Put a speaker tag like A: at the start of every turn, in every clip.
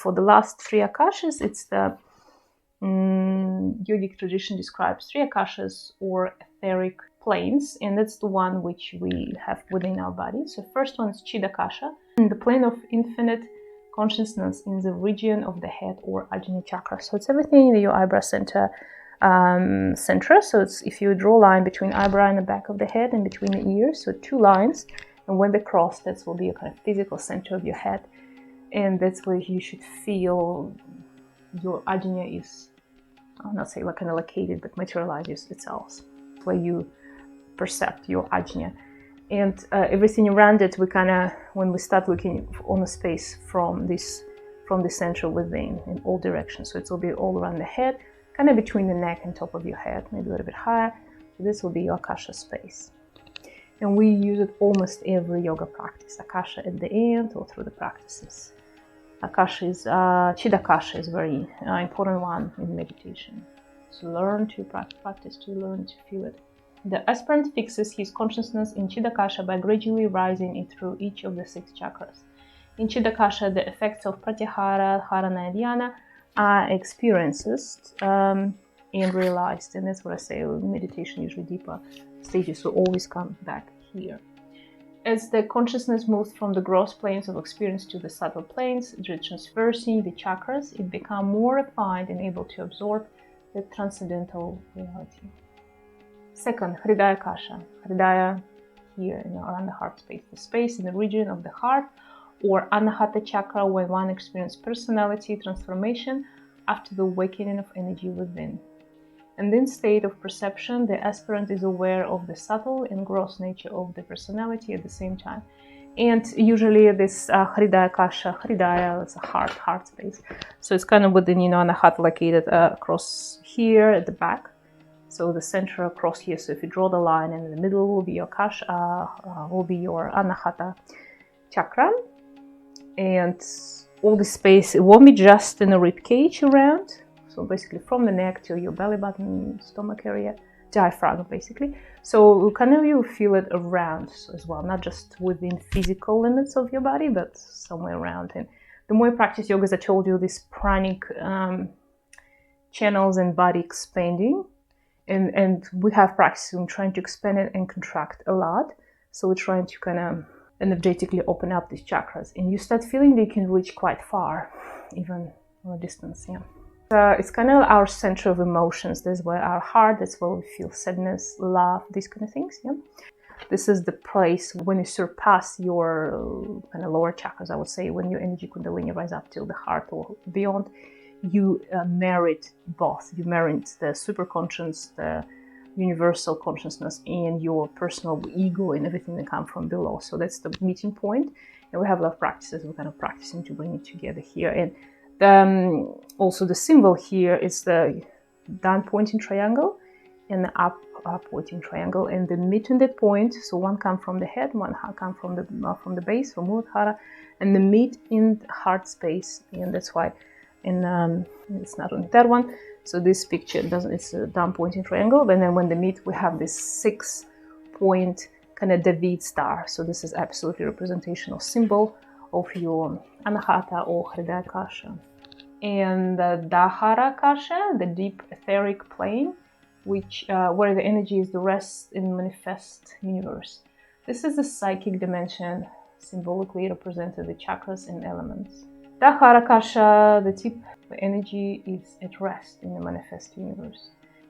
A: for the last three Akashas, it's the yogic tradition describes three Akashas or etheric planes, and that's the one which we have within our body. So first one is Chidakasha, the plane of infinite consciousness in the region of the head or Ajna chakra. So it's everything in your eyebrow center. So it's, if you draw a line between eyebrow and the back of the head and between the ears, so two lines, and when they cross, that will be a kind of physical center of your head, and that's where you should feel your ajna is, I'll not say like kind of located, but materializes itself, where you percept your ajna. And everything around it, we kind of, when we start looking on the space from the center within in all directions, so it will be all around the head, kind of between the neck and top of your head, maybe a little bit higher. So this will be your Akasha space. And we use it almost every yoga practice, Akasha at the end or through the practices. Akasha is, Chidakasha is a very important one in meditation. So learn to practice, to learn to feel it. The aspirant fixes his consciousness in Chidakasha by gradually rising it through each of the 6 chakras. In Chidakasha, the effects of Pratyahara, Dharana, and Dhyana are experienced and realized. And that's what I say, meditation, usually deeper stages, will always come back here. As the consciousness moves from the gross planes of experience to the subtle planes, transversing the chakras, it becomes more refined and able to absorb the transcendental reality. Second, Hridayakasha. Hridaya here, around the heart space. The space in the region of the heart or Anahata chakra, when one experiences personality transformation after the awakening of energy within. And in state of perception, the aspirant is aware of the subtle and gross nature of the personality at the same time. And usually this Hridayakasha, Hridaya is a heart space. So it's kind of within, Anahata located across here at the back. So the center across here. So if you draw the line, and in the middle will be your will be your Anahata chakra. And all this space, it won't be just in the rib cage around. So basically from the neck to your belly button, stomach area, diaphragm basically. So kind of you feel it around as well, not just within physical limits of your body, but somewhere around. And the more you practice yoga, as I told you, these pranic channels and body expanding. And we have practice in trying to expand it and contract a lot. So we're trying to kind of energetically open up these chakras. And you start feeling they can reach quite far, even on a distance, it's kind of our center of emotions. That's where our heart, that's where we feel sadness, love, these kind of things, This is the place when you surpass your kind of lower chakras, I would say, when your energy kundalini rise up till the heart or beyond. You merit both. You merit the superconscious, the universal consciousness, and your personal ego and everything that comes from below. So that's the meeting point. And we have a lot of practices. We're kind of practicing to bring it together here. And also the symbol here is the down pointing triangle and the up pointing triangle. And the meeting that point, so one comes from the head, one comes from the base, from Muladhara, and the meet in the heart space. And that's why it's not on that one. So this picture it's a down pointing triangle. And then when they meet, we have this 6-point kind of David star. So this is absolutely representational symbol of your Anahata or Hridayakasha. And the Daharakasha, the deep etheric plane, which where the energy is the rest in manifest universe. This is the psychic dimension, symbolically represented the chakras and elements. Daharakasha, the tip, the energy is at rest in the manifest universe.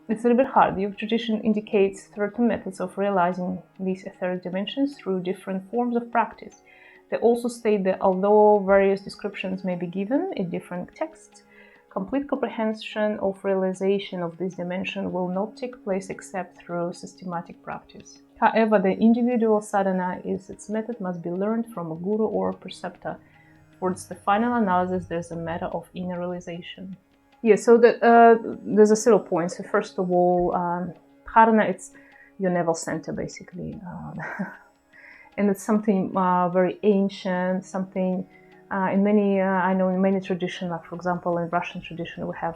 A: It's a little bit hard. The yoga tradition indicates certain methods of realizing these etheric dimensions through different forms of practice. They also state that although various descriptions may be given in different texts, complete comprehension of realization of this dimension will not take place except through systematic practice. However, the individual sadhana is its method must be learned from a guru or a preceptor. Towards the final analysis, there's a matter of inner realization. So there's a several points. So first of all, Dharana, it's your navel center, basically. And it's something very ancient, something in many, I know in many traditions, like for example, in Russian tradition, we have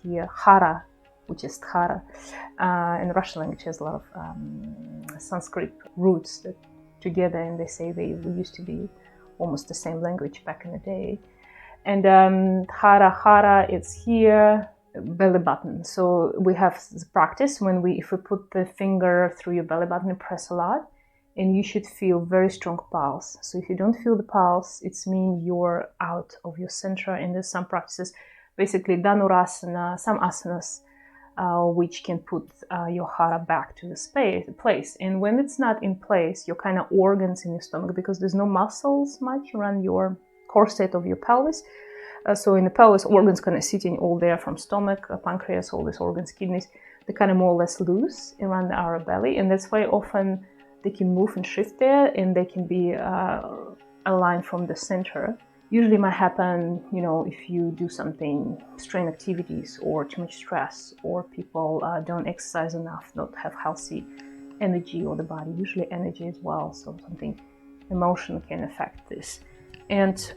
A: here Hara, which is Hara. In Russian language has a lot of Sanskrit roots that together, and they say they used to be almost the same language back in the day. And Hara, it's here, belly button. So we have the practice when if we put the finger through your belly button and press a lot, and you should feel very strong pulse. So if you don't feel the pulse, it's mean you're out of your center. And there's some practices, basically Dhanurasana, some asanas, which can put your Hara back to the place. And when it's not in place, your kind of organs in your stomach, because there's no muscles much around your core state of your pelvis. So in the pelvis, organs kind of sitting all there from stomach, pancreas, all these organs, kidneys, they're kind of more or less loose around our belly. And that's why often they can move and shift there, and they can be aligned from the center. Usually it might happen, if you do something, strain activities or too much stress, or people don't exercise enough, not have healthy energy or the body, usually energy as well. So something, emotion can affect this. And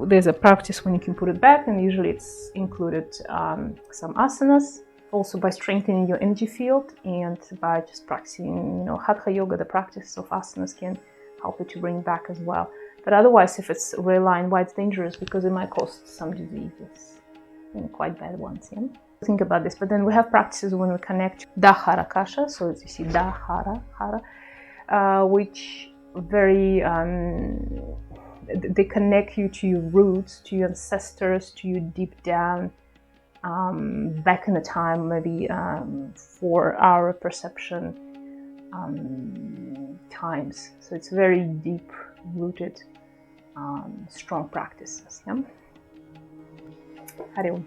A: there's a practice when you can put it back, and usually it's included some asanas, also by strengthening your energy field and by just practicing, Hatha Yoga, the practice of asanas can help you to bring back as well. But otherwise, if it's realigned, why it's dangerous? Because it might cause some diseases, quite bad ones. Yeah? Think about this. But then we have practices when we connect Daharakasha, so as you see, Hara, which very they connect you to your roots, to your ancestors, to you deep down, back in the time, maybe 4-hour perception times. So it's very deep rooted, strong practices. Yeah? Hare Om.